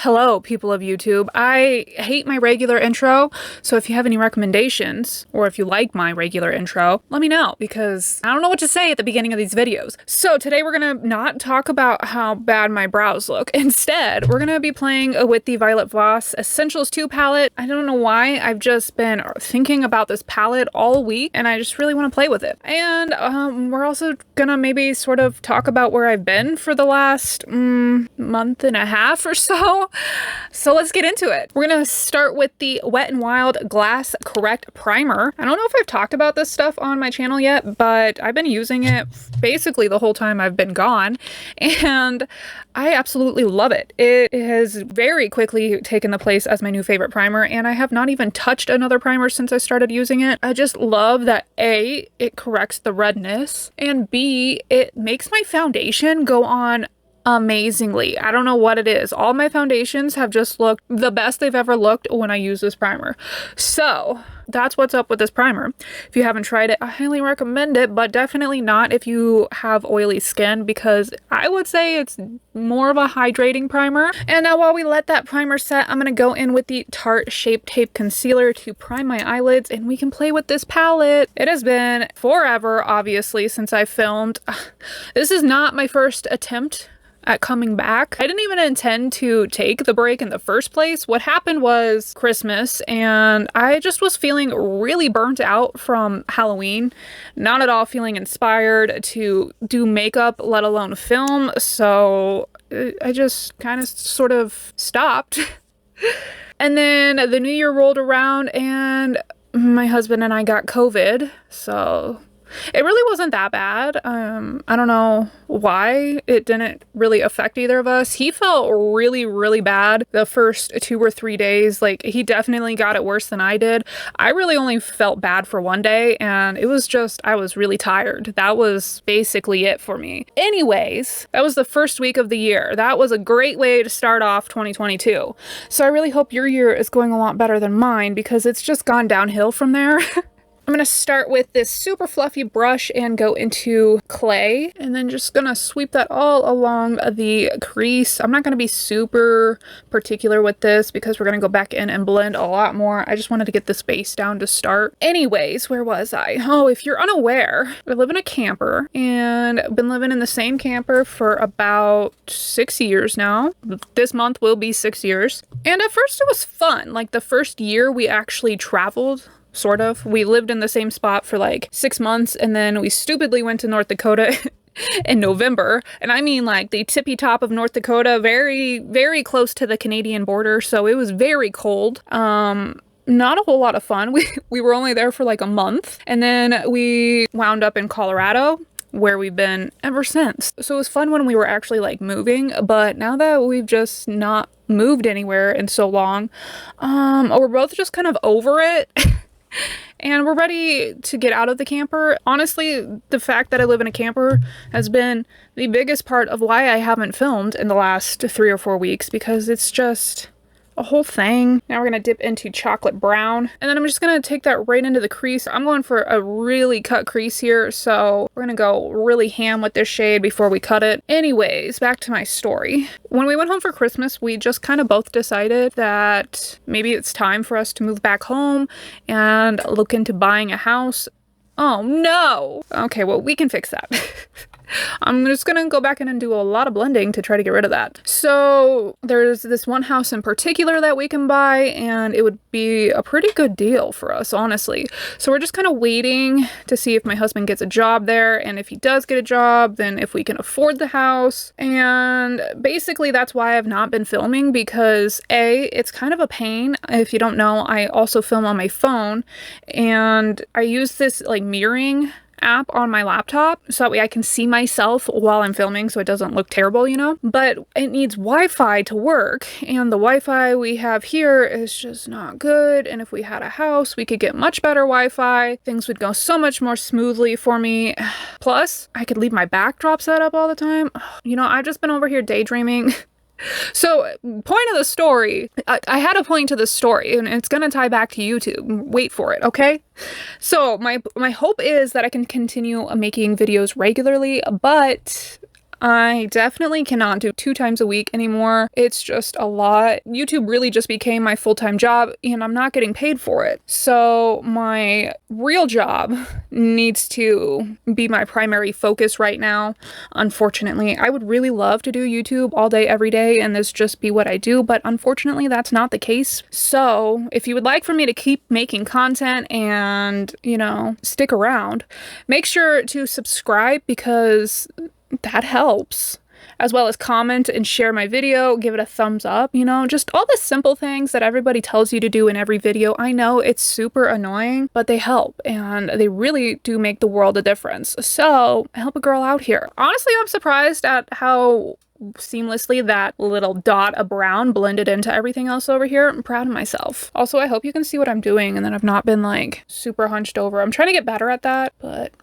Hello, people of YouTube. I hate my regular intro, so if you have any recommendations, or if you like my regular intro, let me know, because I don't know what to say at the beginning of these videos. So today we're gonna not talk about how bad my brows look. Instead, we're gonna be playing with the Violet Voss Essentials 2 palette. I don't know why, I've just been thinking about this palette all week, and I just really want to play with it. And we're also gonna maybe sort of talk about where I've been for the last month and a half or so. So let's get into it. We're gonna start with the Wet n Wild Glass Correct Primer. I don't know if I've talked about this stuff on my channel yet, but I've been using it basically the whole time I've been gone, and I absolutely love it. It has very quickly taken the place as my new favorite primer, and I have not even touched another primer since I started using it. I just love that A, it corrects the redness, and B, it makes my foundation go on amazingly. I don't know what it is. All my foundations have just looked the best they've ever looked when I use this primer. So that's what's up with this primer. If you haven't tried it, I highly recommend it, but definitely not if you have oily skin, because I would say it's more of a hydrating primer. And now while we let that primer set, I'm going to go in with the Tarte Shape Tape Concealer to prime my eyelids, and we can play with this palette. It has been forever, obviously, since I filmed. This is not my first attempt at coming back. I didn't even intend to take the break in the first place. What happened was Christmas, and I just was feeling really burnt out from Halloween, not at all feeling inspired to do makeup, let alone film, so I just kind of sort of stopped. And then the new year rolled around and my husband and I got COVID, so it really wasn't that bad. I don't know why it didn't really affect either of us. He felt really, really bad the first 2 or 3 days. Like, he definitely got it worse than I did. I really only felt bad for one day, and it was just, I was really tired. That was basically it for me. Anyways, that was the first week of the year. That was a great way to start off 2022. So I really hope your year is going a lot better than mine, because it's just gone downhill from there. I'm gonna start with this super fluffy brush and go into clay, and then just gonna sweep that all along the crease. I'm not gonna be super particular with this because we're gonna go back in and blend a lot more. I just wanted to get the space down to start. Anyways, where was I? Oh, if you're unaware, I live in a camper, and I've been living in the same camper for about 6 years now. This month will be 6 years. And at first it was fun. Like, the first year we actually traveled. Sort of. We lived in the same spot for like 6 months, and then we stupidly went to North Dakota in November. And I mean, like, the tippy top of North Dakota, very, very close to the Canadian border. So it was very cold. Not a whole lot of fun. We were only there for like a month, and then we wound up in Colorado, where we've been ever since. So it was fun when we were actually like moving, but now that we've just not moved anywhere in so long, we're both just kind of over it. And we're ready to get out of the camper. Honestly, the fact that I live in a camper has been the biggest part of why I haven't filmed in the last 3 or 4 weeks, because it's just a whole thing. Now we're gonna dip into chocolate brown, and then I'm just gonna take that right into the crease. I'm going for a really cut crease here, so we're gonna go really ham with this shade before we cut it. Anyways, back to my story. When we went home for Christmas, we just kind of both decided that maybe it's time for us to move back home and look into buying a house. Oh no! Okay, well, we can fix that. I'm just gonna go back in and do a lot of blending to try to get rid of that. So there's this one house in particular that we can buy, and it would be a pretty good deal for us, honestly. So we're just kind of waiting to see if my husband gets a job there, and if he does get a job, then if we can afford the house. And basically that's why I've not been filming, because A, it's kind of a pain. If you don't know, I also film on my phone, and I use this like mirroring app on my laptop so that way I can see myself while I'm filming, so it doesn't look terrible, you know? But it needs Wi-Fi to work, and the Wi-Fi we have here is just not good. And if we had a house, we could get much better Wi-Fi. Things would go so much more smoothly for me. Plus, I could leave my backdrop set up all the time. You know, I've just been over here daydreaming. So, point of the story, I had a point to the story, and it's gonna tie back to YouTube. Wait for it, okay? So, my hope is that I can continue making videos regularly, but I definitely cannot do 2 times a week anymore. It's just a lot. YouTube really just became my full-time job and I'm not getting paid for it. So my real job needs to be my primary focus right now. Unfortunately, I would really love to do YouTube all day, every day, and this just be what I do, but unfortunately that's not the case. So if you would like for me to keep making content and, you know, stick around, make sure to subscribe because that helps, as well as comment and share my video, give it a thumbs up, you know, just all the simple things that everybody tells you to do in every video. I know it's super annoying, but they help and they really do make the world a difference. So help a girl out here. Honestly, I'm surprised at how seamlessly that little dot of brown blended into everything else over here. I'm proud of myself. Also, I hope you can see what I'm doing and that I've not been like super hunched over. I'm trying to get better at that, but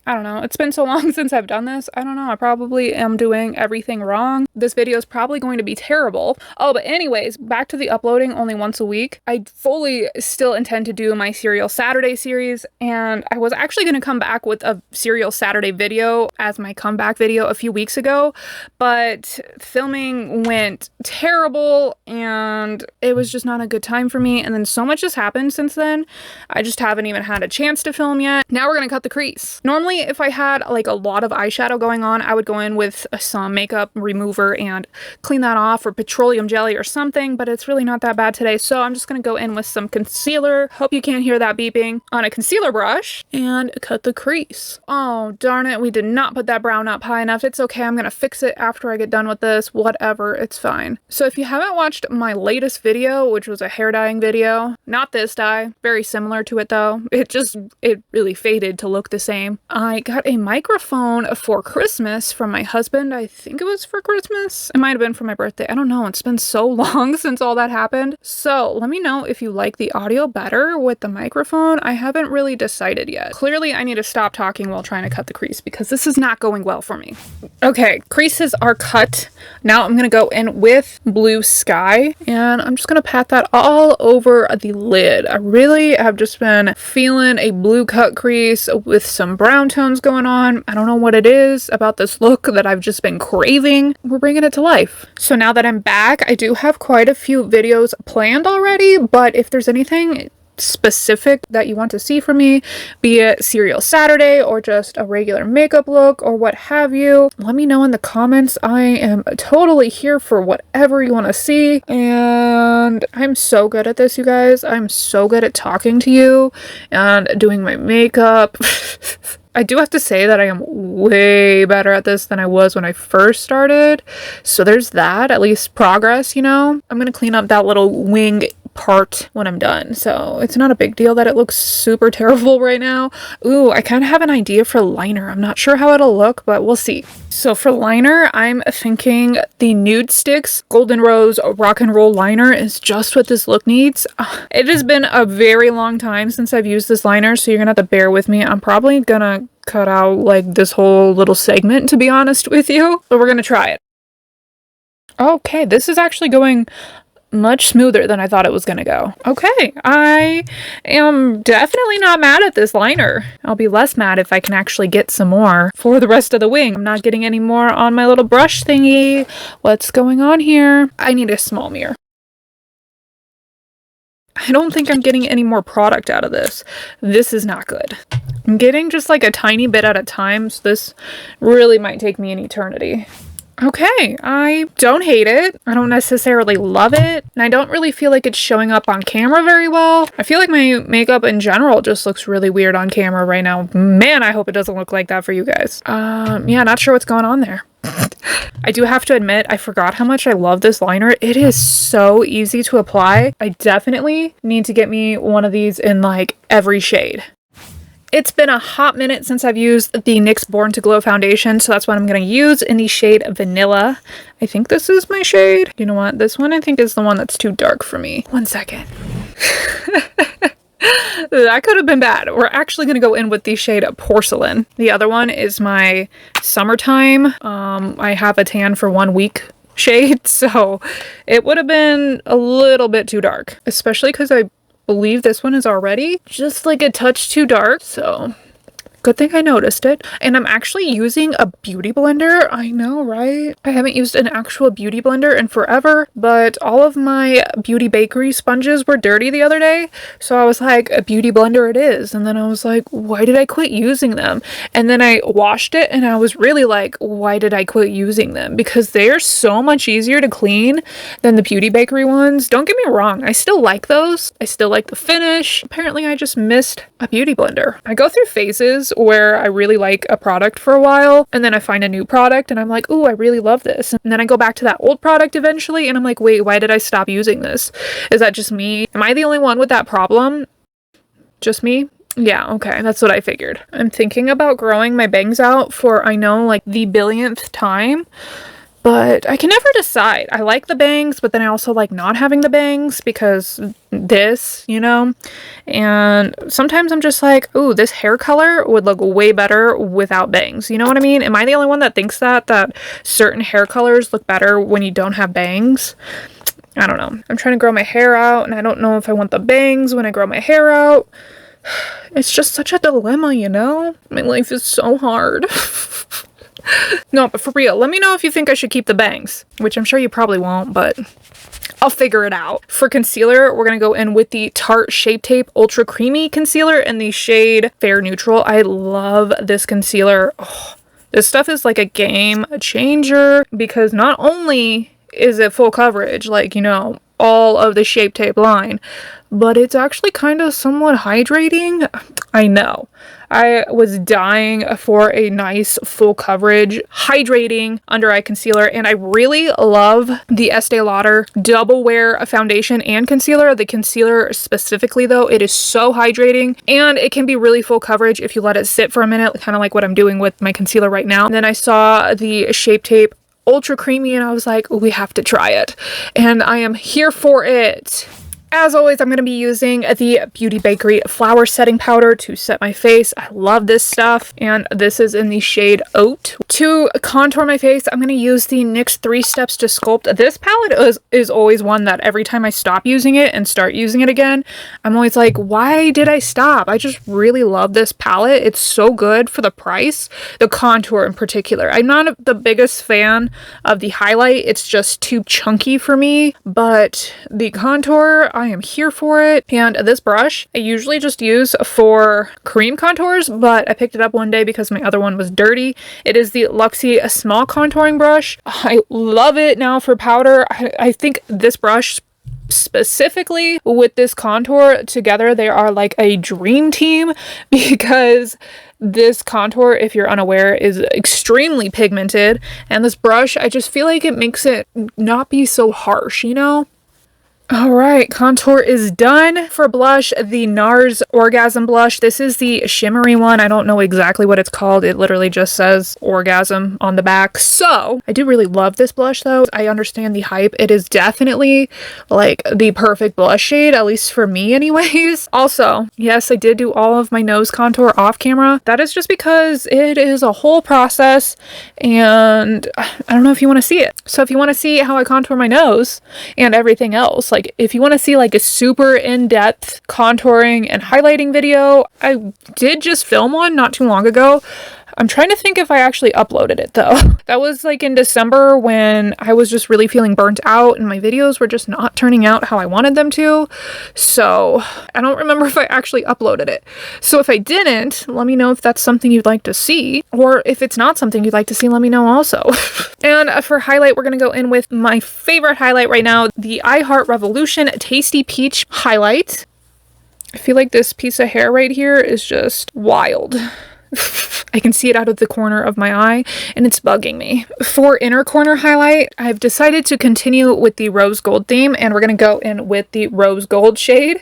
I don't know. It's been so long since I've done this. I don't know. I probably am doing everything wrong. This video is probably going to be terrible. Oh, but anyways, back to the uploading only once a week. I fully still intend to do my Serial Saturday series, and I was actually going to come back with a Serial Saturday video as my comeback video a few weeks ago, but filming went terrible and it was just not a good time for me. And then so much has happened since then. I just haven't even had a chance to film yet. Now we're going to cut the crease. Normally, if I had like a lot of eyeshadow going on, I would go in with some makeup remover and clean that off, or petroleum jelly or something, but it's really not that bad today. So I'm just gonna go in with some concealer. Hope you can't hear that beeping, on a concealer brush and cut the crease. Oh, darn it. We did not put that brown up high enough. It's okay. I'm gonna fix it after I get done with this. Whatever. It's fine. So if you haven't watched my latest video, which was a hair dyeing video, not this dye, very similar to it though. It really faded to look the same. I got a microphone for Christmas from my husband. I think it was for Christmas. It might have been for my birthday. I don't know. It's been so long since all that happened. So let me know if you like the audio better with the microphone. I haven't really decided yet. Clearly, I need to stop talking while trying to cut the crease because this is not going well for me. Okay, creases are cut. Now I'm going to go in with Blue Sky and I'm just going to pat that all over the lid. I really have just been feeling a blue cut crease with some brown tones going on. I don't know what it is about this look that I've just been craving. We're bringing it to life. So now that I'm back, I do have quite a few videos planned already, but if there's anything specific that you want to see from me, be it Serial Saturday or just a regular makeup look or what have you, let me know in the comments. I am totally here for whatever you want to see, and I'm so good at this, you guys. I'm so good at talking to you and doing my makeup. I do have to say that I am way better at this than I was when I first started. So there's that, at least progress, you know? I'm gonna clean up that little wing part when I'm done. So it's not a big deal that it looks super terrible right now. Ooh, I kind of have an idea for liner. I'm not sure how it'll look, but we'll see. So for liner, I'm thinking the Nude Sticks Golden Rose Rock and Roll Liner is just what this look needs. It has been a very long time since I've used this liner, so you're gonna have to bear with me. I'm probably gonna cut out like this whole little segment, to be honest with you, but we're gonna try it. Okay, this is actually going much smoother than I thought it was gonna go. Okay, I am definitely not mad at this liner. I'll be less mad if I can actually get some more for the rest of the wing. I'm not getting any more on my little brush thingy. What's going on here? I need a small mirror. I don't think I'm getting any more product out of this. This is not good. I'm getting just like a tiny bit at a time, so this really might take me an eternity. Okay, I don't hate it. I don't necessarily love it. And I don't really feel like it's showing up on camera very well. I feel like my makeup in general just looks really weird on camera right now. Man, I hope it doesn't look like that for you guys. Yeah, not sure what's going on there. I do have to admit, I forgot how much I love this liner. It is so easy to apply. I definitely need to get me one of these in like every shade. It's been a hot minute since I've used the NYX Born to Glow foundation, so that's what I'm going to use in the shade Vanilla. I think this is my shade. You know what? This one I think is the one that's too dark for me. One second. That could have been bad. We're actually going to go in with the shade Porcelain. The other one is my Summertime. I have a tan for 1 week shade, so it would have been a little bit too dark, especially because I believe this one is already just like a touch too dark. So Good thing I noticed it. And I'm actually using a beauty blender. I know, right? I haven't used an actual beauty blender in forever, but all of my Beauty Bakery sponges were dirty the other day. So I was like, a beauty blender it is. And then I was like, why did I quit using them? And then I washed it and I was really like, why did I quit using them? Because they're so much easier to clean than the Beauty Bakery ones. Don't get me wrong, I still like those. I still like the finish. Apparently I just missed a beauty blender. I go through phases where I really like a product for a while and then I find a new product and I'm like, ooh, I really love this. And then I go back to that old product eventually and I'm like, wait, why did I stop using this? Is that just me? Am I the only one with that problem? Just me? Yeah, okay, that's what I figured. I'm thinking about growing my bangs out for, I know, like the billionth time. But I can never decide. I like the bangs, but then I also like not having the bangs because this, you know? And sometimes I'm just like, ooh, this hair color would look way better without bangs. You know what I mean? Am I the only one that thinks that certain hair colors look better when you don't have bangs? I don't know. I'm trying to grow my hair out and I don't know if I want the bangs when I grow my hair out. It's just such a dilemma, you know? My life is so hard. No, but for real, let me know if you think I should keep the bangs, which I'm sure you probably won't, but I'll figure it out. For concealer, we're going to go in with the Tarte Shape Tape Ultra Creamy Concealer in the shade Fair Neutral. I love this concealer. Oh, this stuff is like a game changer because not only is it full coverage, like, you know, all of the Shape Tape line, but it's actually kind of somewhat hydrating. I know. I was dying for a nice full coverage hydrating under eye concealer, and I really love the Estee Lauder Double Wear Foundation and concealer. The concealer specifically though, it is so hydrating and it can be really full coverage if you let it sit for a minute, kind of like what I'm doing with my concealer right now. And then I saw the Shape Tape Ultra Creamy and I was like, we have to try it, and I am here for it. As always, I'm going to be using the Beauty Bakery Flower Setting Powder to set my face. I love this stuff, and this is in the shade Oat. To contour my face, I'm going to use the NYX 3 Steps to Sculpt. This palette is always one that every time I stop using it and start using it again, I'm always like, why did I stop? I just really love this palette. It's so good for the price. The contour in particular. I'm not the biggest fan of the highlight. It's just too chunky for me, but the contour, I am here for it. And this brush I usually just use for cream contours, but I picked it up one day because my other one was dirty. It is the Luxie Small Contouring Brush. I love it now for powder. I think this brush specifically with this contour together, they are like a dream team because this contour, if you're unaware, is extremely pigmented, and this brush, I just feel like it makes it not be so harsh, you know? Alright, contour is done. For blush, the NARS Orgasm Blush. This is the shimmery one. I don't know exactly what it's called. It literally just says Orgasm on the back. So, I do really love this blush though. I understand the hype. It is definitely like the perfect blush shade, at least for me anyways. Also, yes, I did do all of my nose contour off camera. That is just because it is a whole process and I don't know if you want to see it. So if you want to see how I contour my nose and everything else, like if you want to see like a super in-depth contouring and highlighting video, I did just film one not too long ago. I'm trying to think if I actually uploaded it though. That was like in December when I was just really feeling burnt out and my videos were just not turning out how I wanted them to. So I don't remember if I actually uploaded it. So if I didn't, let me know if that's something you'd like to see, or if it's not something you'd like to see, let me know also. And for highlight, we're going to go in with my favorite highlight right now, the I Heart Revolution Tasty Peach highlight. I feel like this piece of hair right here is just wild. I can see it out of the corner of my eye and it's bugging me. For inner corner highlight, I've decided to continue with the rose gold theme and we're going to go in with the rose gold shade.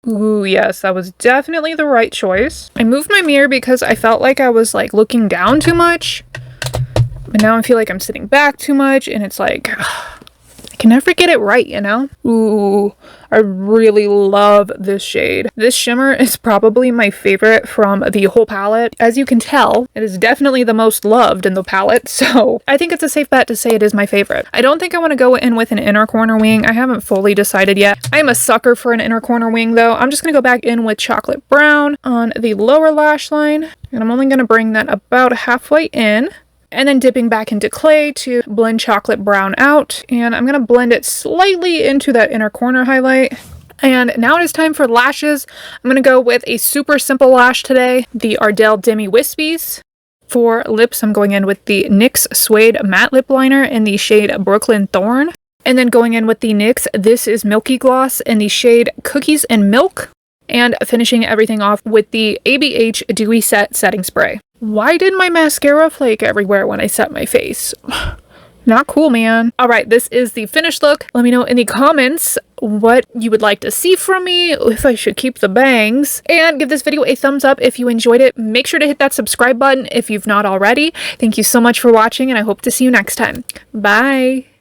Ooh, yes, that was definitely the right choice. I moved my mirror because I felt like I was like looking down too much. But now I feel like I'm sitting back too much and it's like, I can never get it right, you know? Ooh, I really love this shade. This shimmer is probably my favorite from the whole palette. As you can tell, it is definitely the most loved in the palette, so I think it's a safe bet to say it is my favorite. I don't think I want to go in with an inner corner wing. I haven't fully decided yet. I am a sucker for an inner corner wing though. I'm just going to go back in with chocolate brown on the lower lash line, and I'm only going to bring that about halfway in. And then dipping back into clay to blend chocolate brown out. And I'm going to blend it slightly into that inner corner highlight. And now it is time for lashes. I'm going to go with a super simple lash today, the Ardell Demi Wispies. For lips, I'm going in with the NYX Suede Matte Lip Liner in the shade Brooklyn Thorn. And then going in with the NYX This Is Milky Gloss in the shade Cookies and Milk. And finishing everything off with the ABH Dewy Set Setting Spray. Why did my mascara flake everywhere when I set my face? Not cool, man. All right, this is the finished look. Let me know in the comments what you would like to see from me, if I should keep the bangs, and give this video a thumbs up if you enjoyed it. Make sure to hit that subscribe button if you've not already. Thank you so much for watching, and I hope to see you next time. Bye.